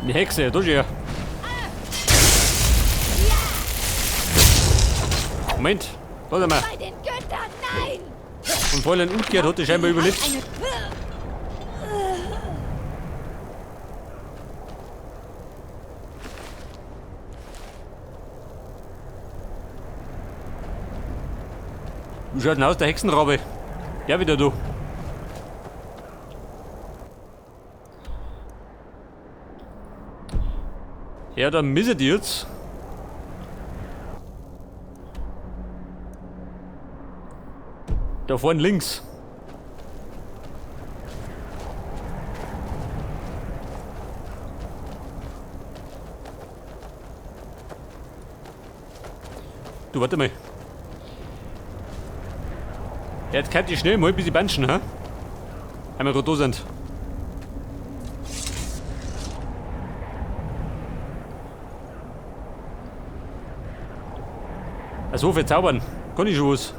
Eine Hexe, da schon. Moment, warte mal. Bei den Göttern, nein! Und Fräulein Utgerd hat die scheinbar überlebt. Wie schaut denn aus, der Hexenrabe? Ja, wieder du. Ja, dann müssen die jetzt. Da vorne links. Du, warte mal. Jetzt kann ich schnell mal ein bisschen banschen, ha? Wenn wir gerade da sind. Also verzaubern. Kann ich schon was.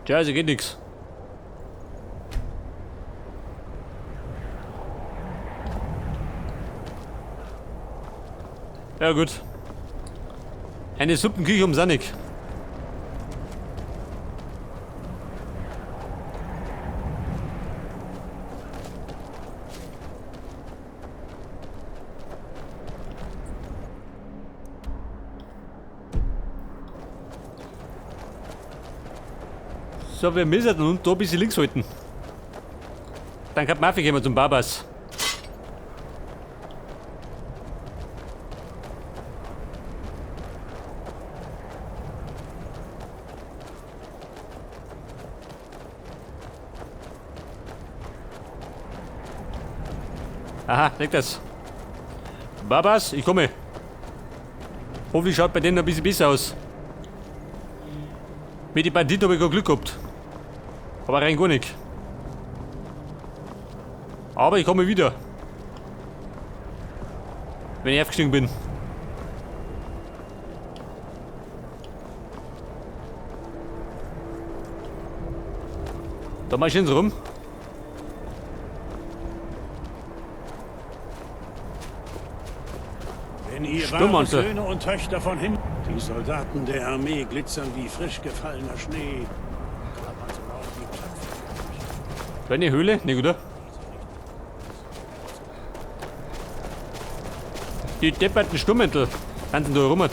Tja, also geht nix. Ja gut. Eine Suppenküche um Sannig. So, wir müssen und da ein bisschen links halten. Dann kann Maffi gehen wir zum Babas. Aha, leg das. Babas, ich komme. Hoffentlich schaut bei denen ein bisschen besser aus. Mit den Banditen habe ich Glück gehabt. Aber rein gar nicht. Aber ich komme wieder. Wenn ich aufgestiegen bin. Da mach ich ins rum. Wenn ihr wahre Söhne und Töchter von Himmel, die Soldaten der Armee glitzern wie frisch gefallener Schnee. Kleine Höhle, nicht oder? Die depperten Sturmmäntel tanzen da rum.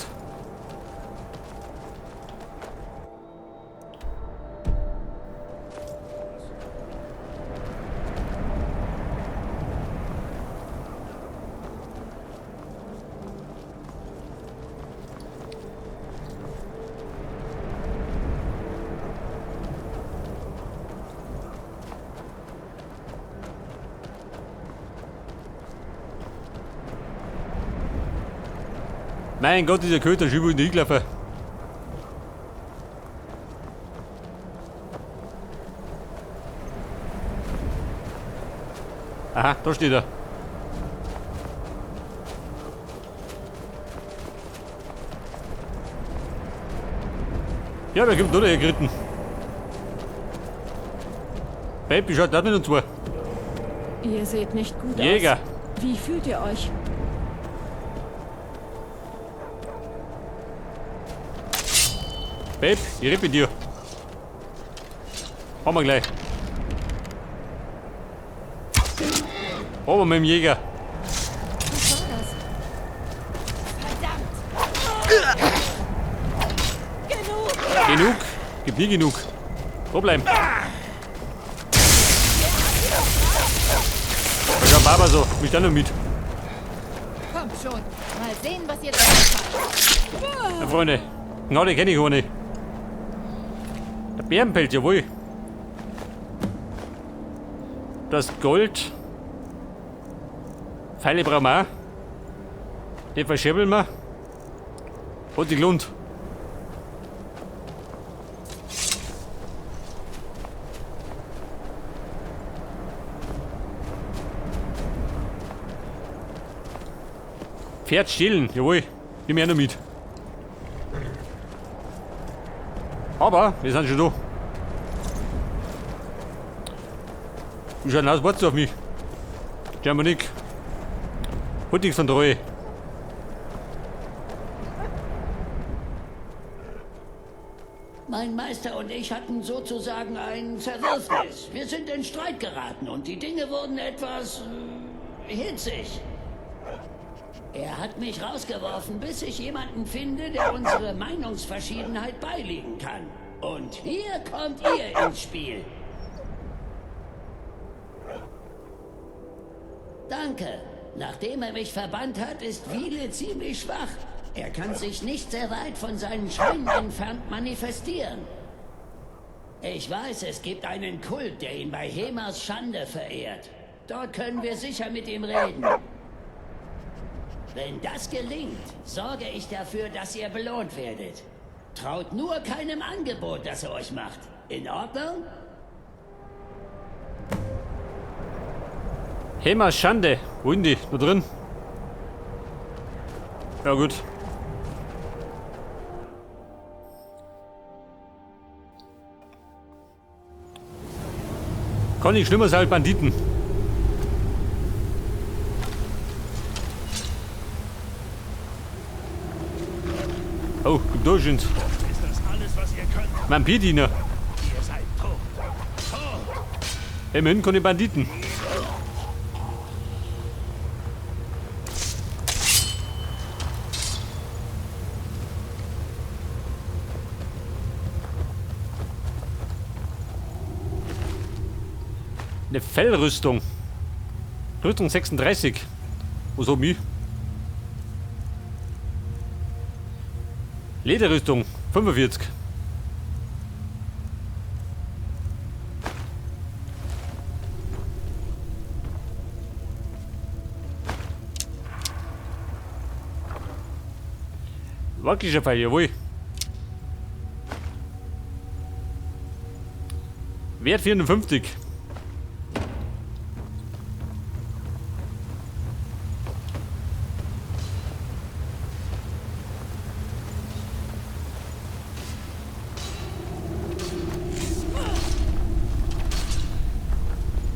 Mein Gott, dieser Köter ist überall hingelaufen. Aha, da steht er. Ja, wer kommt da geritten? Baby, schaut da mit uns vor. Ihr seht nicht gut Jäger. aus. Wie fühlt ihr euch? Babe, ich red mit dir. Haben wir gleich. Aber mit dem Jäger. Was war das? Verdammt! Genug! Genug. Gibt nie genug. Wo bleiben? Schau Baba so. Mich dann noch mit. Kommt schon, mal sehen, was ihr drauf habt. Ja, Freunde. Gnade kenne ich gar nicht. Der Bärenpelz, jawohl. Das Gold. Pfeile brauchen wir auch. Die verschiebeln wir. Hat sich gelohnt. Pferd stehlen, jawohl. Nimm mir noch mit. Aber, wir sind schon da. Wie schaut denn aus? Wartest du auf mich? Germanik. Halt nichts von Treue. Mein Meister und ich hatten sozusagen ein Zerwürfnis. Wir sind in Streit geraten und die Dinge wurden etwas hitzig. Er hat mich rausgeworfen, bis ich jemanden finde, der unsere Meinungsverschiedenheit beilegen kann. Und hier kommt ihr ins Spiel. Danke. Nachdem er mich verbannt hat, ist Wiele ziemlich schwach. Er kann sich nicht sehr weit von seinen Scheinen entfernt manifestieren. Ich weiß, es gibt einen Kult, der ihn bei Hemas Schande verehrt. Dort können wir sicher mit ihm reden. Wenn das gelingt, sorge ich dafür, dass ihr belohnt werdet. Traut nur keinem Angebot, das er euch macht. In Ordnung? Hemas Schande. Wo sind die? Da drin? Ja gut. Kann nicht schlimmer sein als Banditen. Oh, gibt da schon. Ist das alles, was ihr könnt? Vampirdiener. Ihr seid tot. Tot! Immerhin kann die Banditen. Eine Fellrüstung. Rüstung 36. Was hab ich? Lederrüstung 45. Wackeliger Pfeil, jawohl. Wert 54.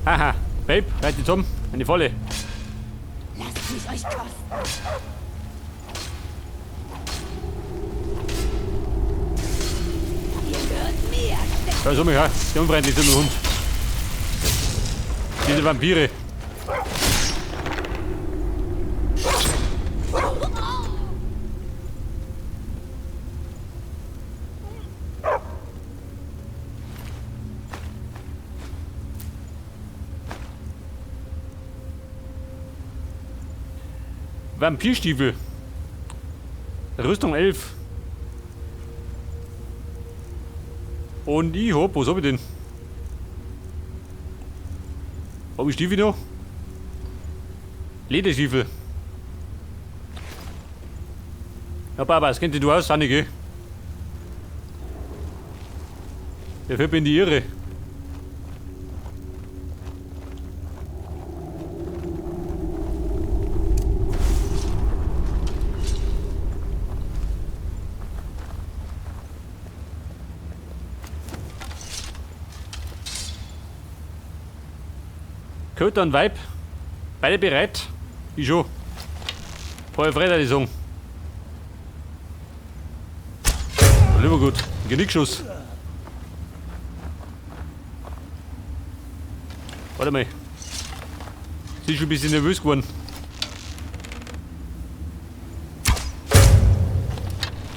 Haha, Babe, reit jetzt um. Eine Volle. Lasst mich euch kosten. Ihr gehört mir. Ja, so mich her. Der unfreundliche Hund. Diese Vampire. Vampirstiefel. Rüstung 11. Und ich hab, was hab ich denn? Hab ich Stiefel noch? Lederstiefel. Ja, Papa, das kennt du aus, Anneke. Dafür bin ich irre. Köter und Weib, beide bereit? Ich schon. Feuer frei, die sagen. Lieber gut, Genickschuss. Warte mal. Sie ist schon ein bisschen nervös geworden.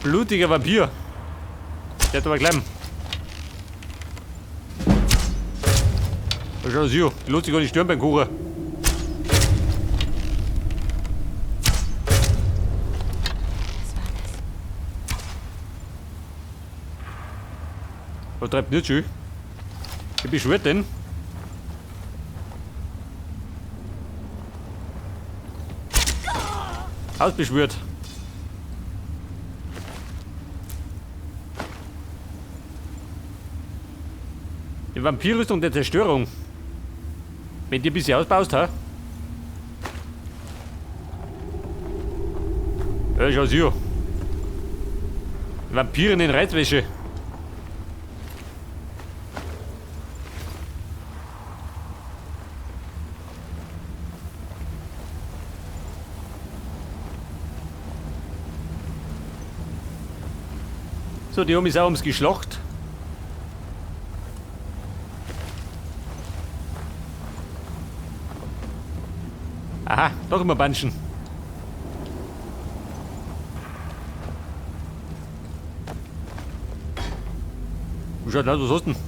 Blutiger Vampir. Der hat aber gleich. Schau das hier, die lässt sich gar nicht stören beim Kochen. Was treibt nicht schön? Wie beschwert denn? Ausbeschwört. Die Vampirrüstung der Zerstörung. Wenn du ein bisschen ausbaust, ha? Ja, schau's hier. Vampiren in Reitwäsche. So, die haben mich auch ums geschlacht. Aha, doch immer Banschen. Wie schaut das aus? Was hast du denn?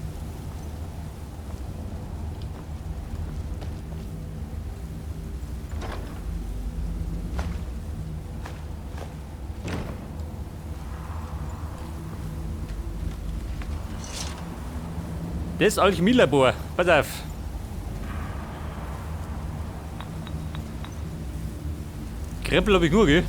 Das Alchemielabor. Pass auf. Kreppel hab ich nur, gell?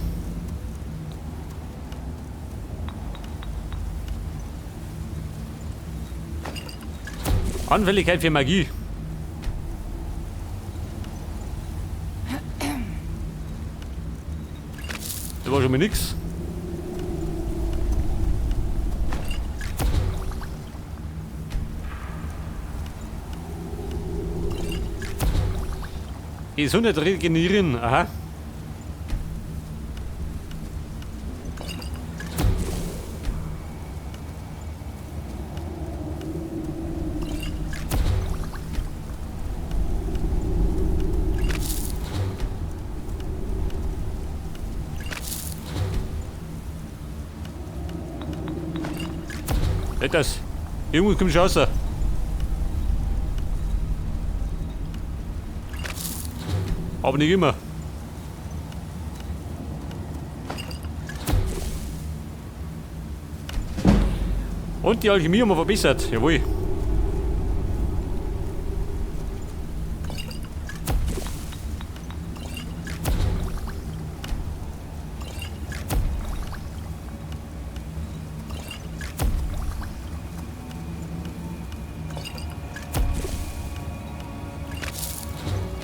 Anfälligkeit für Magie. Das war schon mal nix. Gesundheit regenerieren, aha. Nicht das. Irgendwo kommt schon raus. Aber nicht immer. Und die Alchemie haben wir verbessert. Jawohl.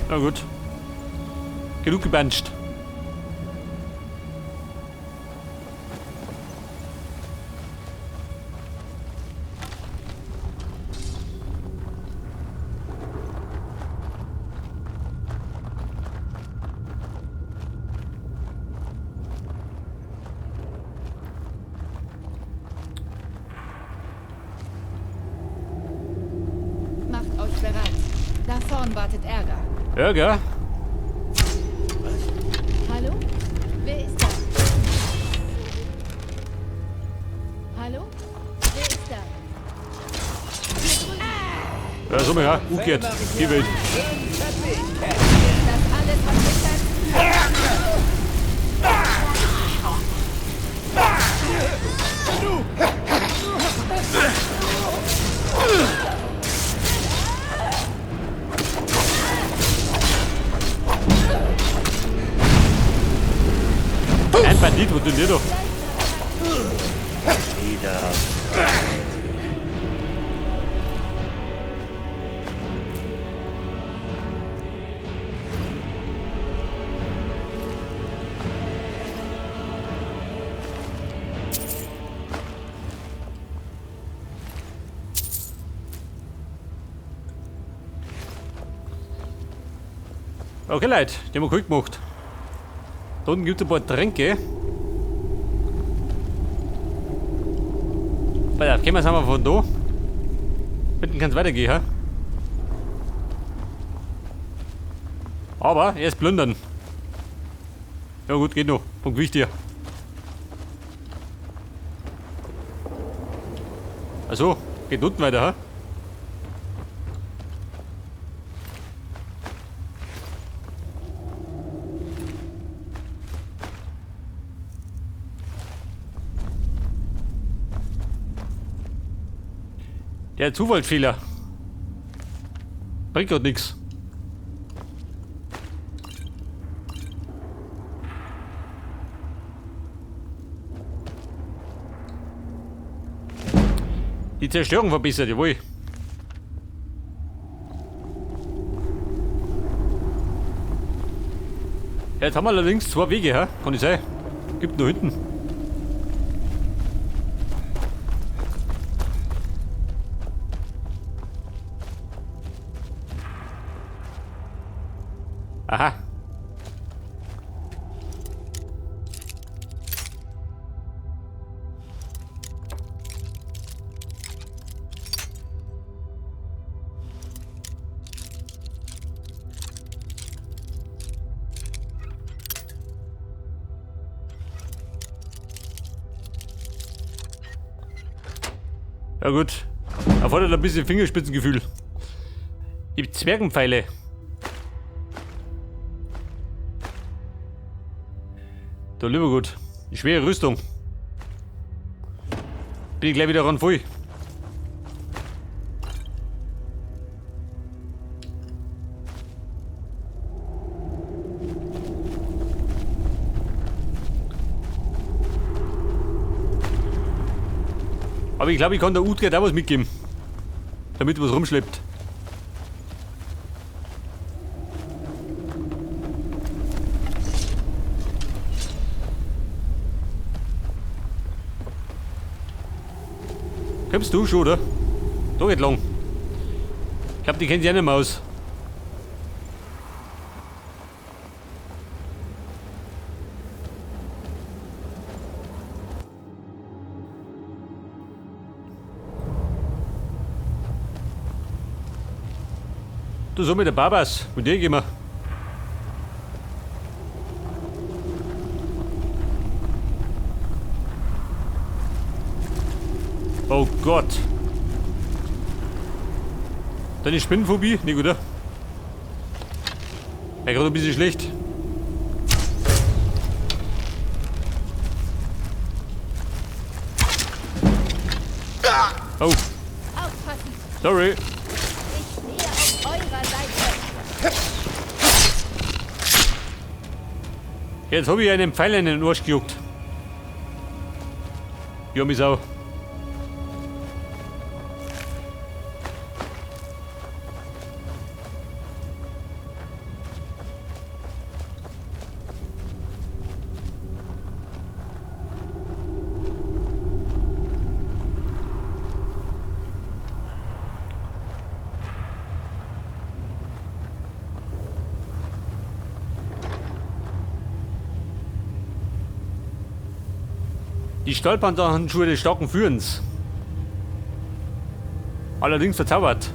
Na gut. Genug gebancht. Macht euch bereit. Da vorn wartet Ärger. Ärger? Hallo? Wer ist da? Hallo? Wer ist da? Ja, so mal ja. Umgekehrt. Geh weg. Ist das alles, was ihr könnt? Ein Bandit, wo du dir doch. Okay, Leute, die haben wir gut gemacht. Da unten gibt es ein paar Tränke. Pass auf, gehen wir jetzt von da. Hinten kann es weitergehen, ha? Aber erst plündern. Ja gut, geht noch. Punkt wichtig. Also, geht unten weiter, ha? Der Zufallsfehler. Bringt grad nix. Die Zerstörung verbessert, jawohl. Jetzt haben wir allerdings zwei Wege, ha? Kann ich sein? Gibt nur hinten. Aha. Ja gut. Erfordert ein bisschen Fingerspitzengefühl. Die Zwergenpfeile. Da lieber gut. Die schwere Rüstung. Bin ich gleich wieder ran voll. Aber ich glaube, ich kann der Utgard auch was mitgeben. Damit was rumschleppt. Kommst du schon, oder? Da geht lang. Ich glaube, die kennt sich auch nicht mehr aus. Du so mit der Babas, mit der gehen wir. Oh Gott. Deine Spinnenphobie? Nicht, oder? Ja, gerade ein bisschen schlecht. Oh, Aufpassen! sorry. Ich stehe auf eurer Seite! Jetzt habe ich einen Pfeil in den Arsch gejuckt. Ja, mich auch. Die Stolpernhandschuhe des starken Führens. Allerdings verzaubert.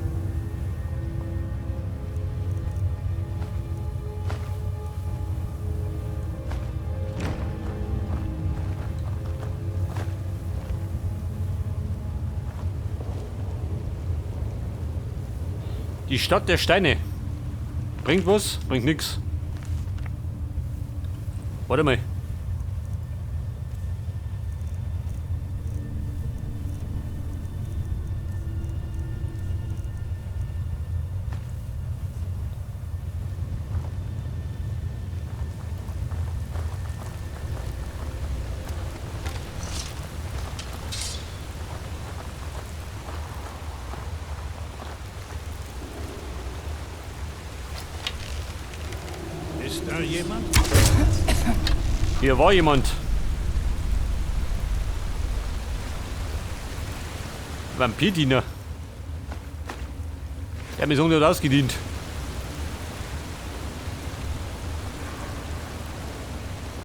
Die Stadt der Steine. Bringt was? Bringt nix. Warte mal. Ist da jemand? Hier war jemand. Vampirdiener. Der hat mich so nicht ausgedient.